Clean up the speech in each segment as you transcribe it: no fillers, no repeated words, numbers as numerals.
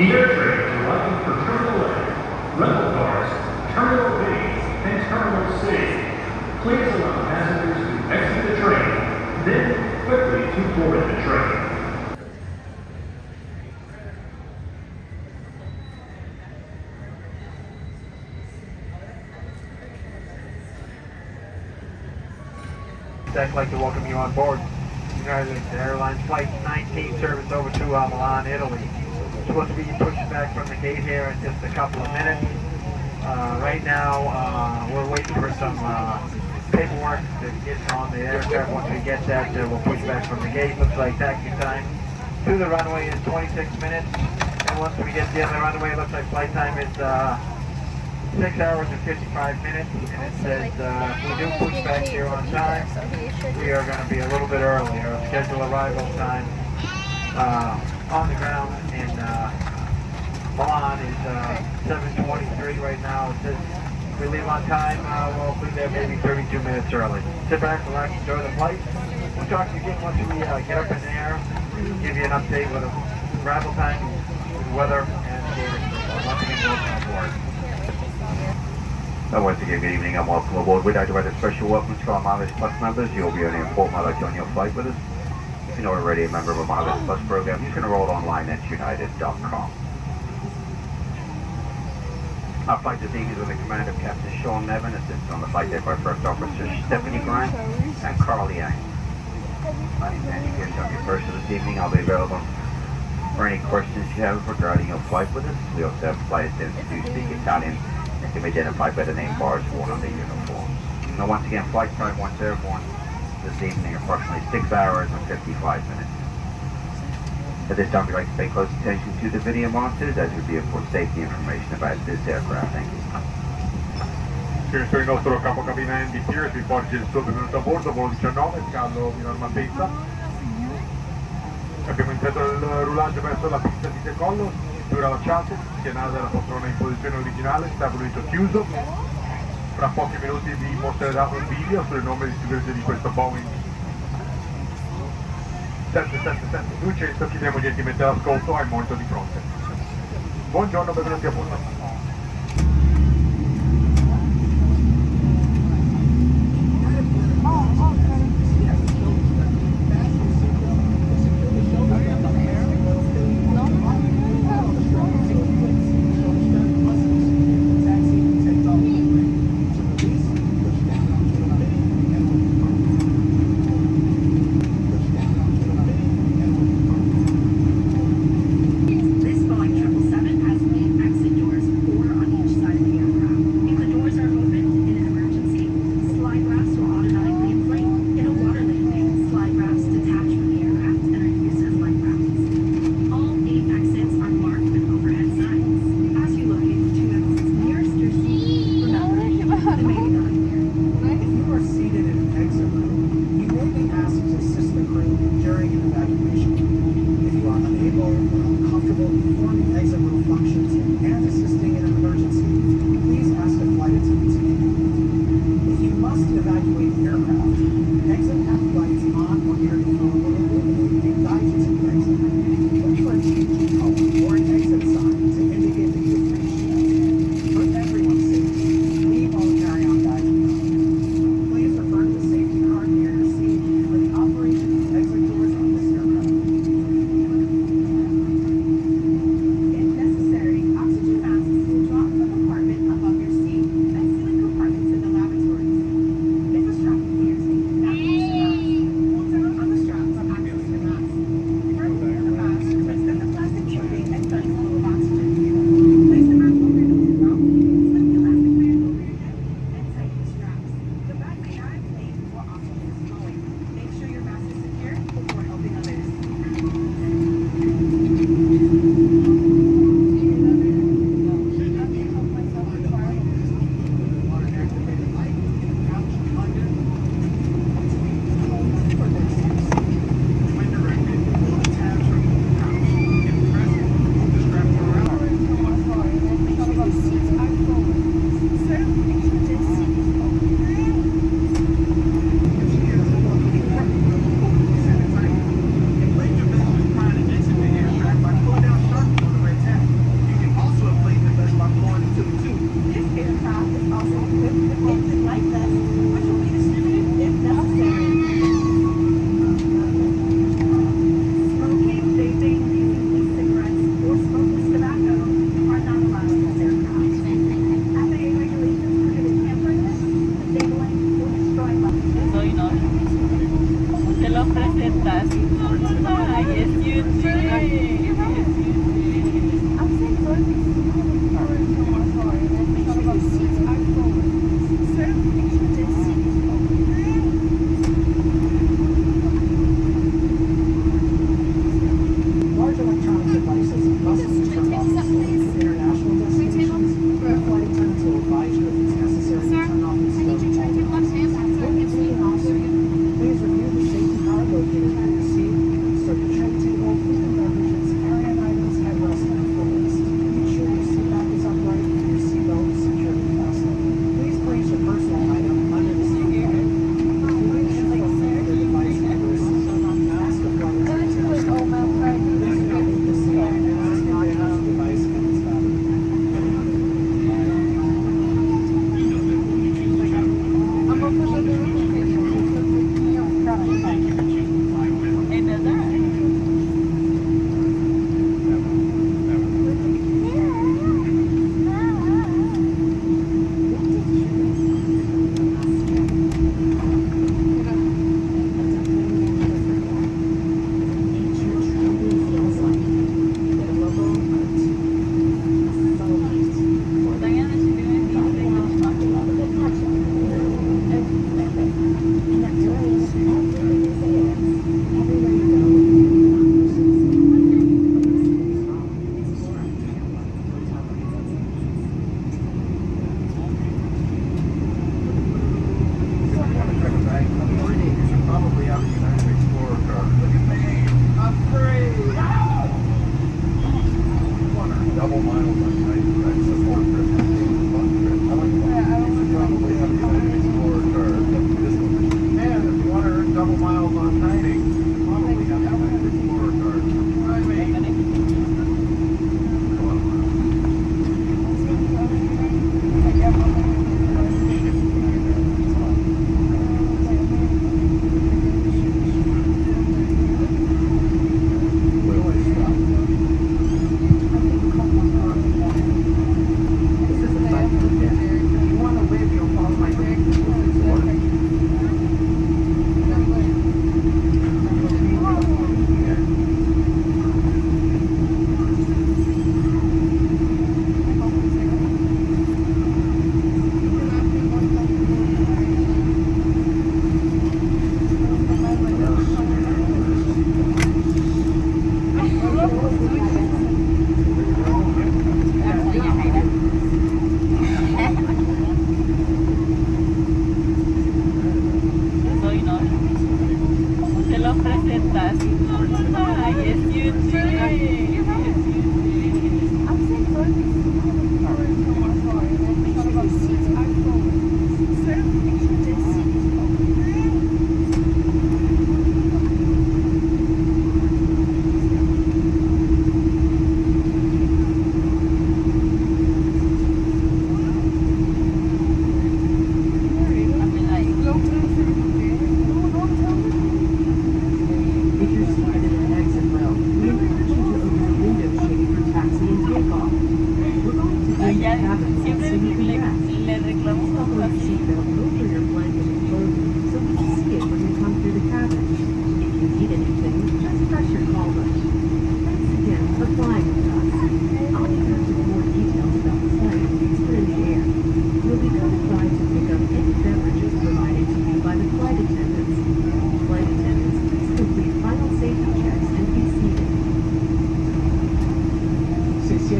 Air trains arriving for Terminal A, rental cars, Terminal B, and Terminal C. Please allow passengers to exit the train, then quickly to board the train. I'd like to welcome you on board United Airlines Flight 19 service over to Milan, Italy. It's supposed to be pushed back from the gate here in just a couple of minutes. Right now, we're waiting for some paperwork to get on the aircraft. Once we get that, we'll push back from the gate. Looks like taxi time to the runway is 26 minutes. And once we get to the other runway, it looks like flight time is 6 hours and 55 minutes, and it says if we do push back here on time, we are going to be a little bit early. Our scheduled arrival time on the ground in Milan is 7:23 right now. It says if we leave on time, we'll be there maybe 32 minutes early. Sit back, relax, enjoy the flight. We'll talk to you again once we get up in the air, give you an update with arrival time, with weather, and once again, welcome aboard. Once again, good evening and welcome aboard. We'd like to write a special welcome to our Mileage Plus members. You'll be earning a full mileage on your flight with us. If you're not already a member of a Mileage Plus program, you can enroll online at united.com. Our flight this evening is under the command of Captain Sean Nevin, assisted on the flight deck by First Officer Stephanie Grant and Carl Yang. My name is Andy Gibbs. I'm your first this evening. I'll be available for any questions you have regarding your flight with us. We also have flight attendants who speak Italian and can be identified by the name bars worn on their uniforms. Now once again, flight time once airborne this evening, approximately 6 hours and 55 minutes. At this time, we'd like to pay close attention to the video monitors as we be for safety information about this aircraft. Thank you. Questo è il nostro capocabina Andy Pierce, vi porge il suo benvenuto a bordo, volo 19, scalo di normalezza. Abbiamo iniziato il roulaggio verso la pista di decollo, cinture allacciate, schienale della poltrona in posizione originale, stabilito chiuso. Fra pochi minuti vi mostrerà un video sulle norme di sicurezza di questo Boeing 777-200, chiediamo gentilmente l'ascolto al monitor di fronte. Buongiorno, benvenuti a bordo. This Boeing 777 has main exit doors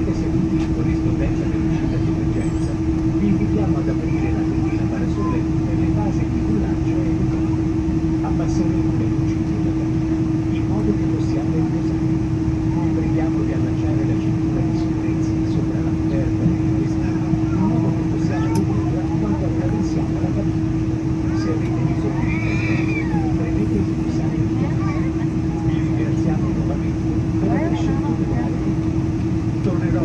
siete seduti in corrispondenza dell'uscita di emergenza, vi invitiamo ad aprire la tendina parasole per le fasi di rullaggio e decollo. Abbasseremo le luci sulla cabina in modo che possiate riposare. Vi preghiamo di allacciare la cintura di sicurezza sopra la coperta del vestito in modo che possiamo vederla quando attraversiamo la cabina. Se avete bisogno di qualcosa, premete il pulsante di chiamata. Vi ringraziamo nuovamente per aver scelto di dare. Tornerò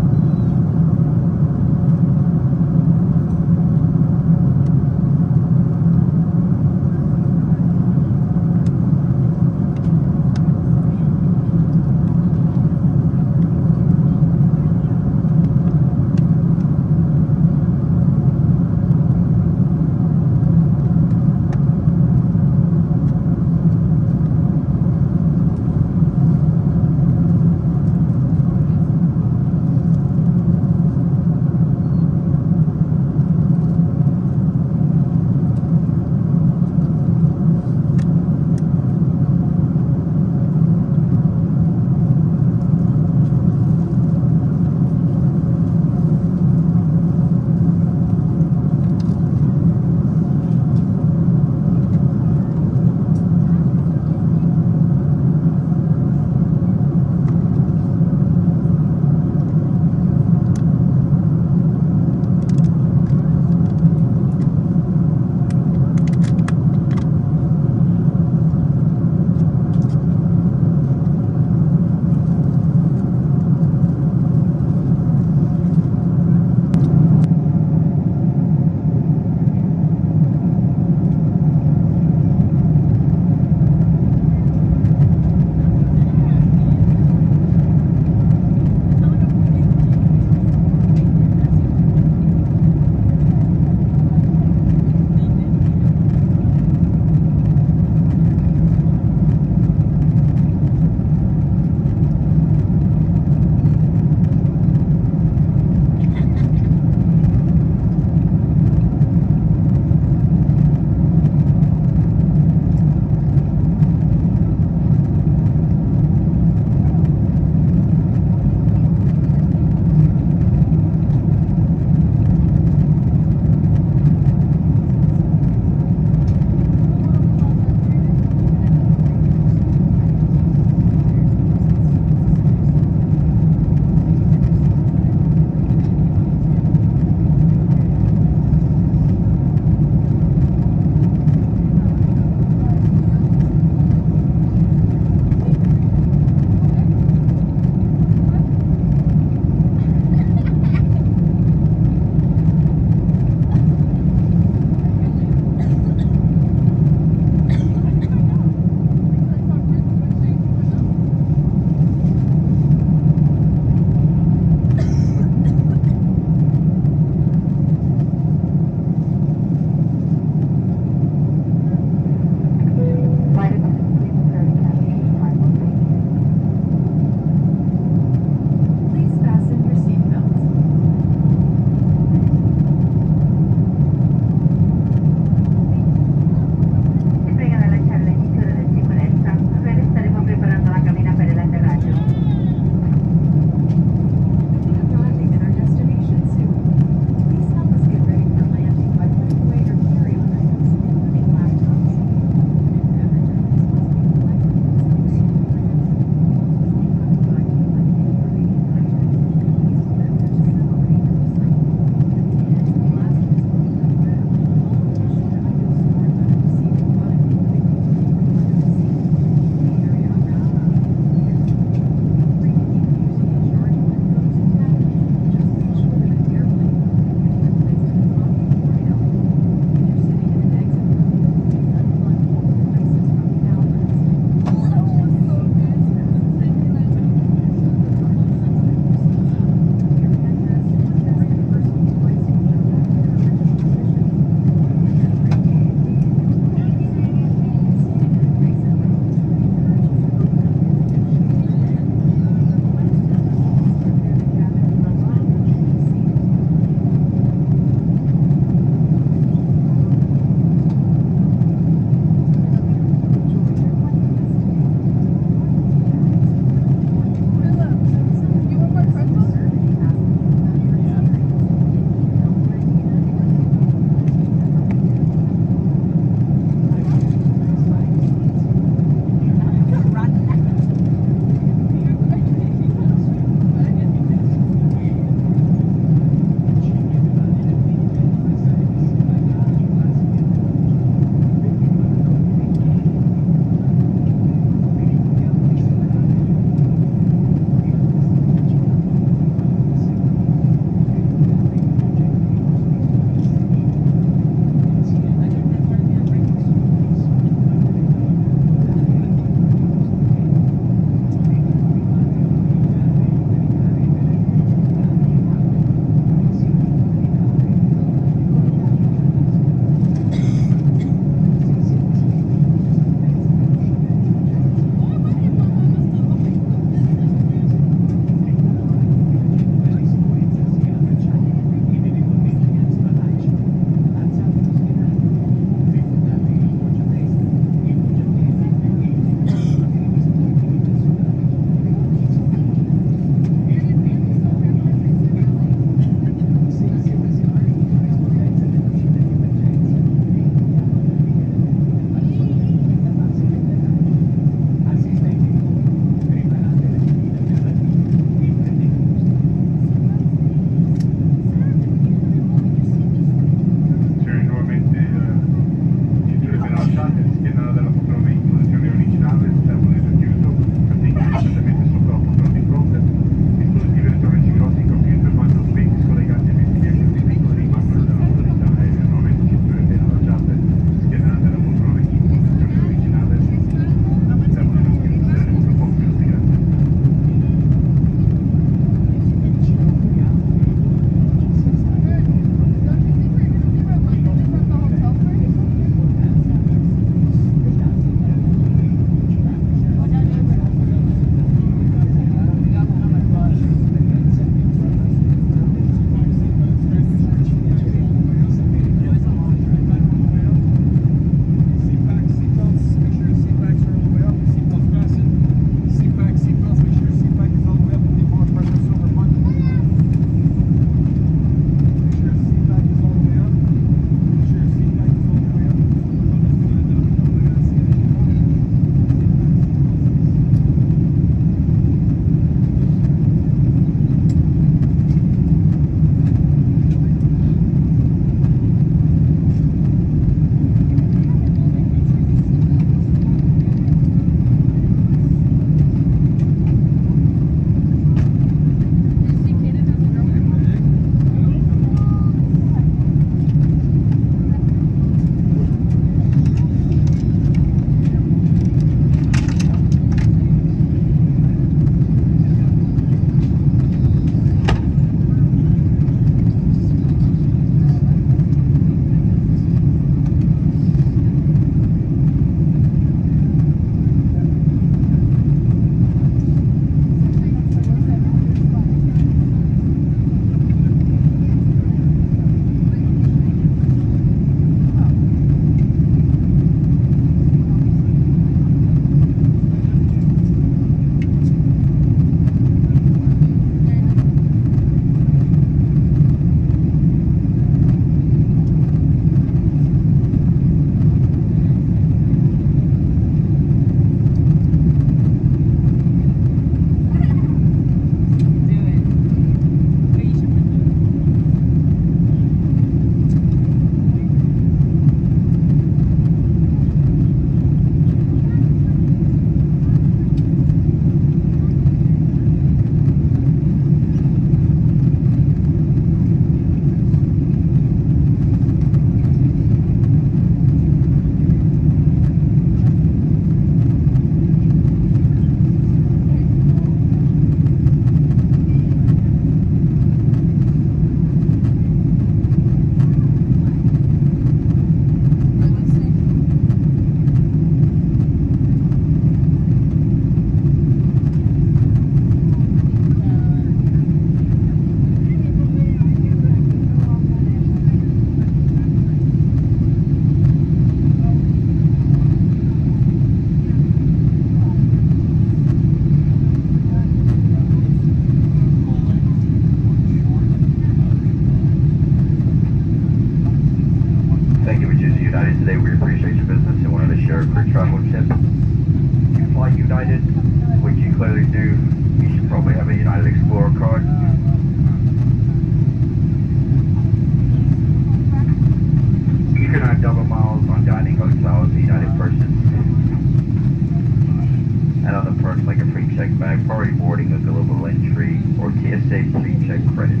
Sig, please check credit.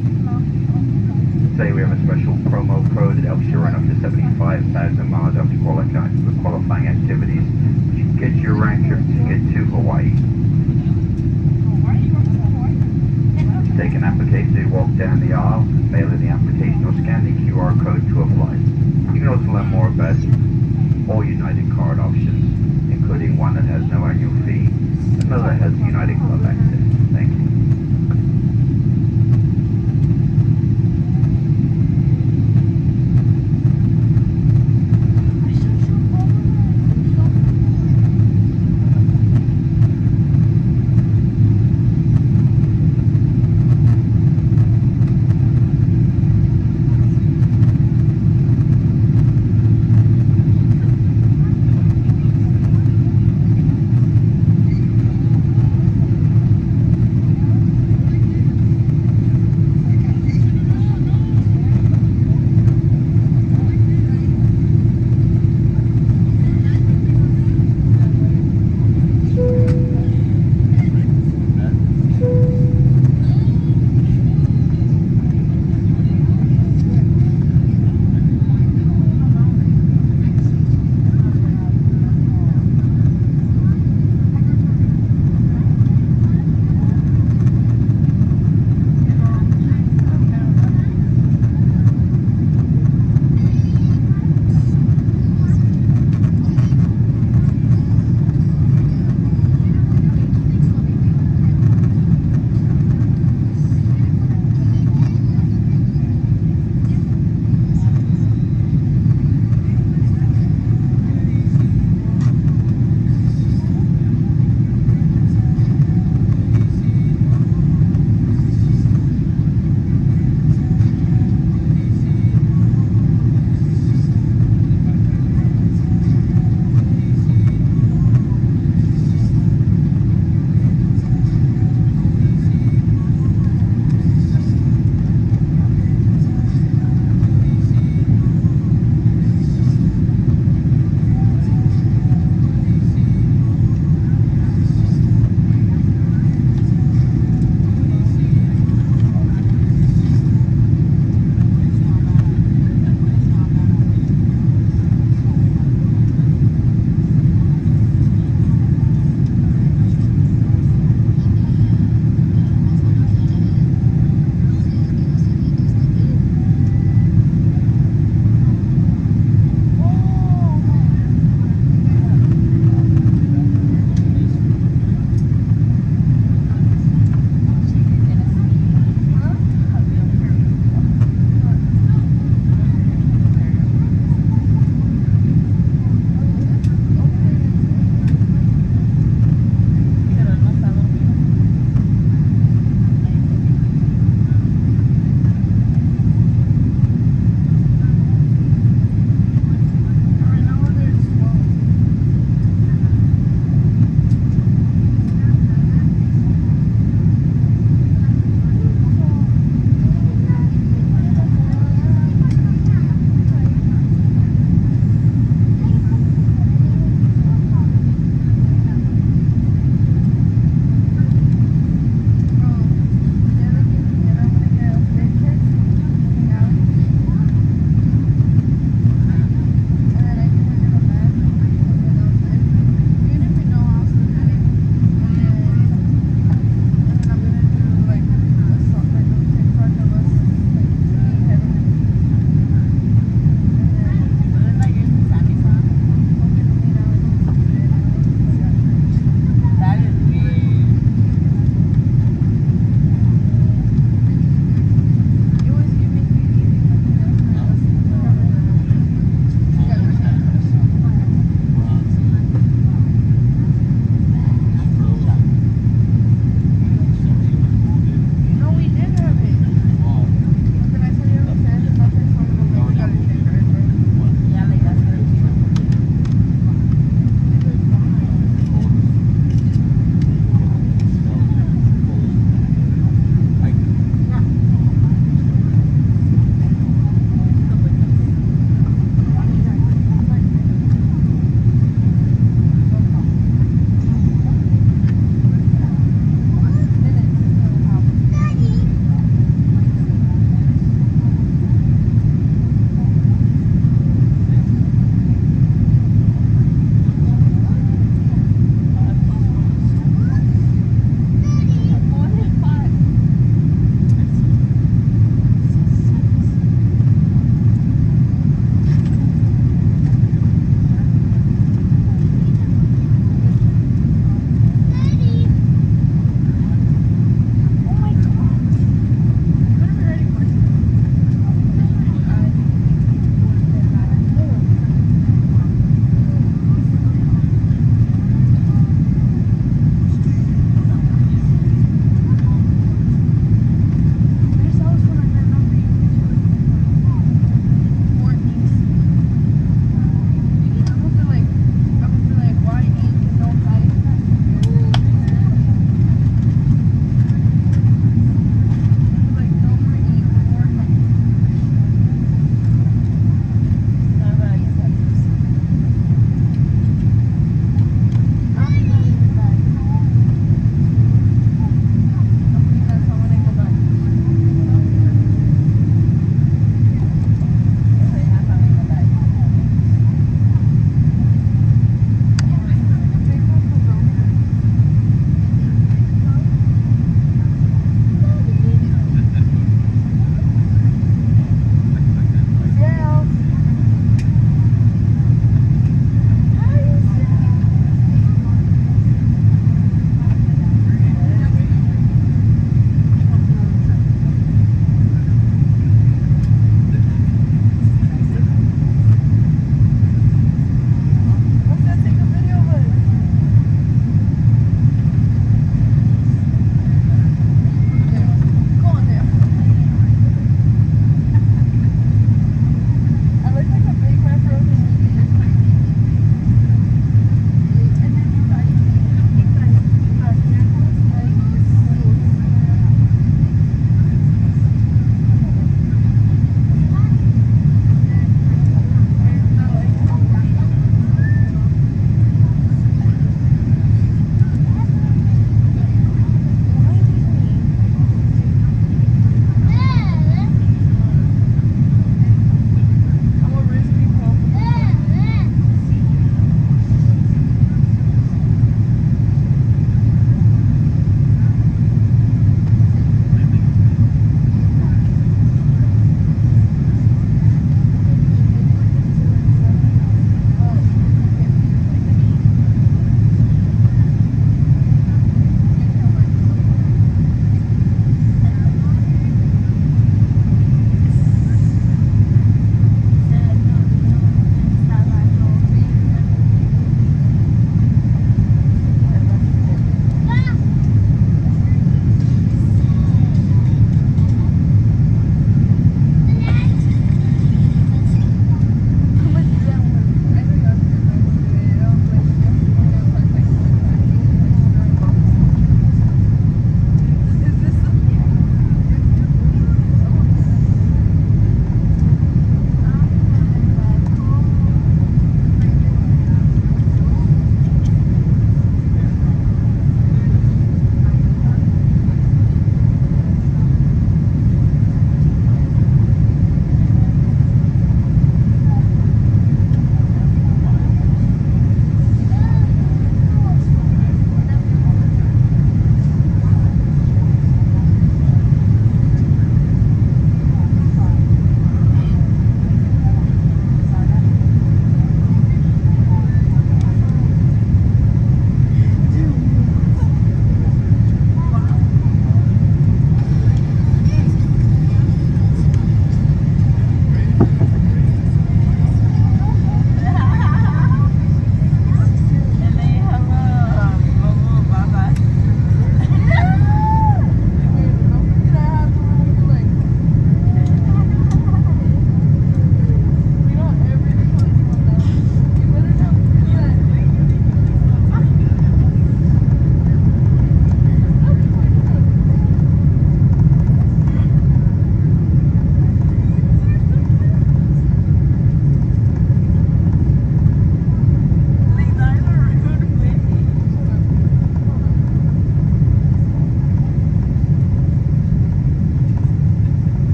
Today we have a special promo code that helps you earn up to 75,000 miles after qualifying activities, which gets you a round trip ticket to Hawaii. Take an application to walk down the aisle, mail in the application or scan the QR code to apply. You can also learn more about all United card options, including one that has no annual fee, another that has United Club access. Thank you.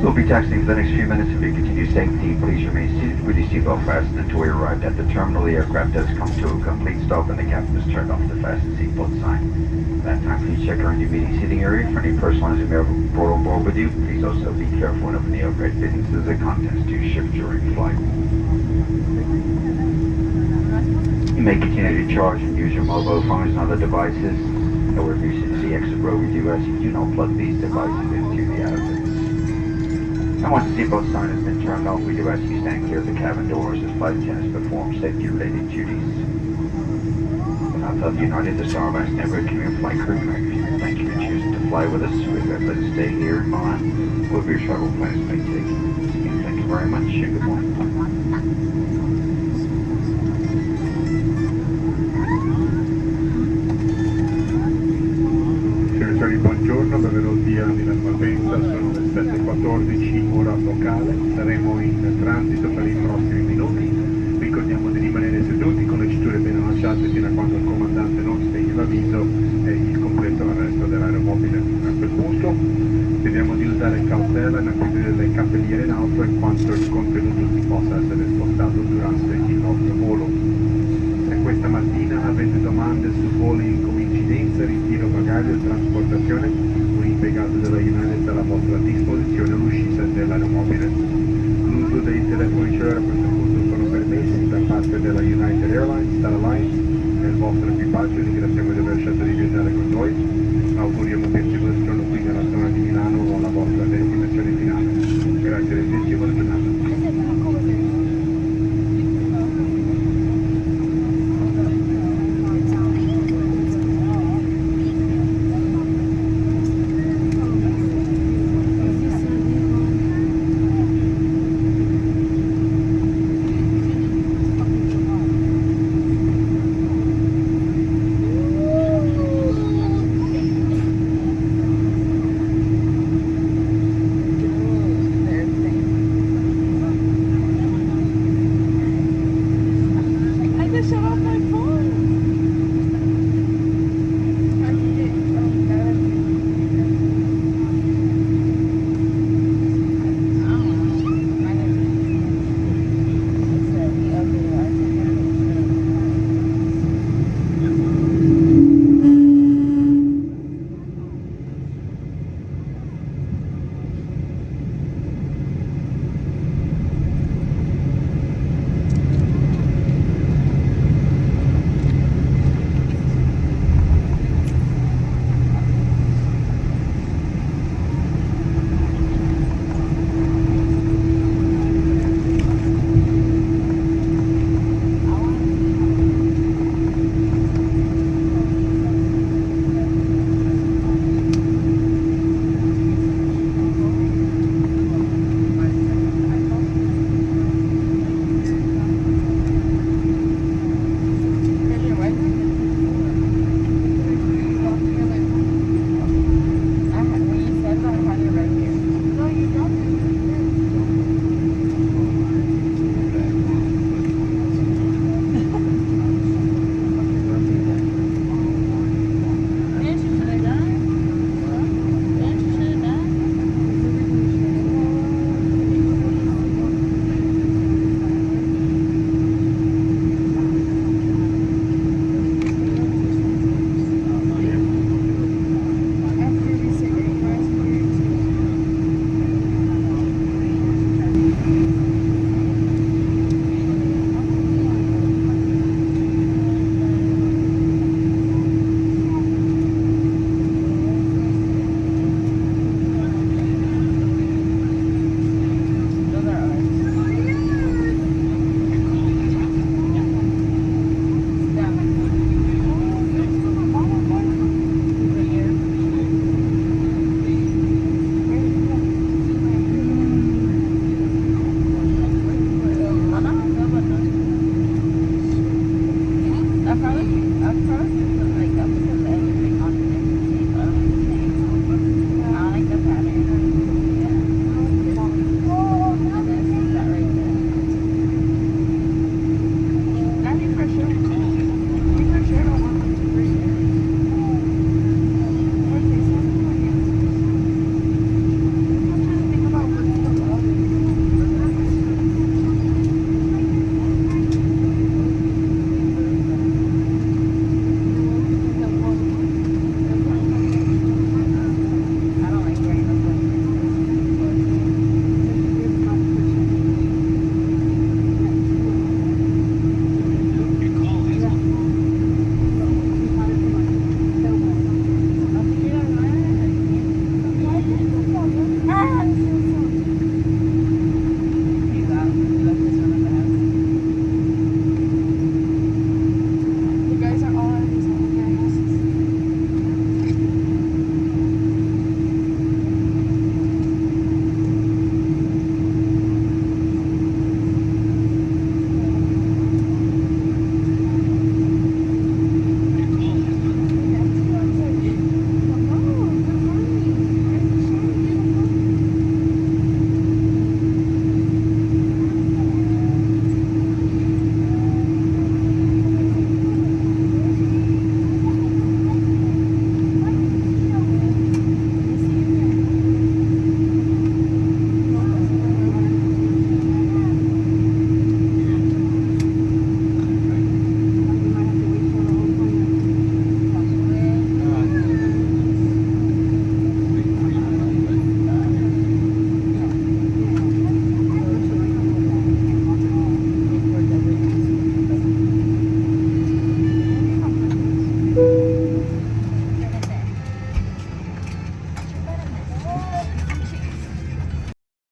We'll be taxiing for the next few minutes. If you continue safety, please remain seated with your seatbelt fastened until we arrive at the terminal. The aircraft does come to a complete stop and the captain has turned off the fasten seatbelt sign. At that time, please check around your meeting seating area for any personal items you may have brought on board with you. Please also be careful when opening the overhead fittings as the contents do shift during flight. You may continue to charge and use your mobile phones and other devices. However, if you see the exit row, we do ask you do not plug these devices into the outlets. And once the seatbelt sign has been turned off, we do ask you stand clear of the cabin doors as flight attendants perform safety-related duties. On behalf of United, the Starbucks Network Community Flight Crew Director, thank you for choosing to fly with us. We hope that you stay here in Milan, wherever your travel plans may take you. Again, thank you very much and good morning. Signori, buongiorno, benvenuti a Milano Malpensa, sono le 7:14 ora locale, saremo in transito per i prossimi minuti. Ricordiamo di rimanere seduti con le cinture ben allacciate fino a quando il comandante non spegne l'avviso e il completo arresto dell'aeromobile. A quel punto chiediamo di usare cautela nell'acquisto delle cappelliere in auto in quanto il contenuto possa essere spostato durante il nostro volo. Se questa mattina avete domande su voli in coincidenza, ritiro bagaglio e trasportazione, un impiegato della United è alla vostra disposizione all'uscita dell'aeromobile. L'uso dei telefoni cellulari a questo punto sono permessi da parte della United Airlines, Star Alliance e il vostro equipaggio. Ringraziamo di aver scelto di viaggiare con noi. Auguriamo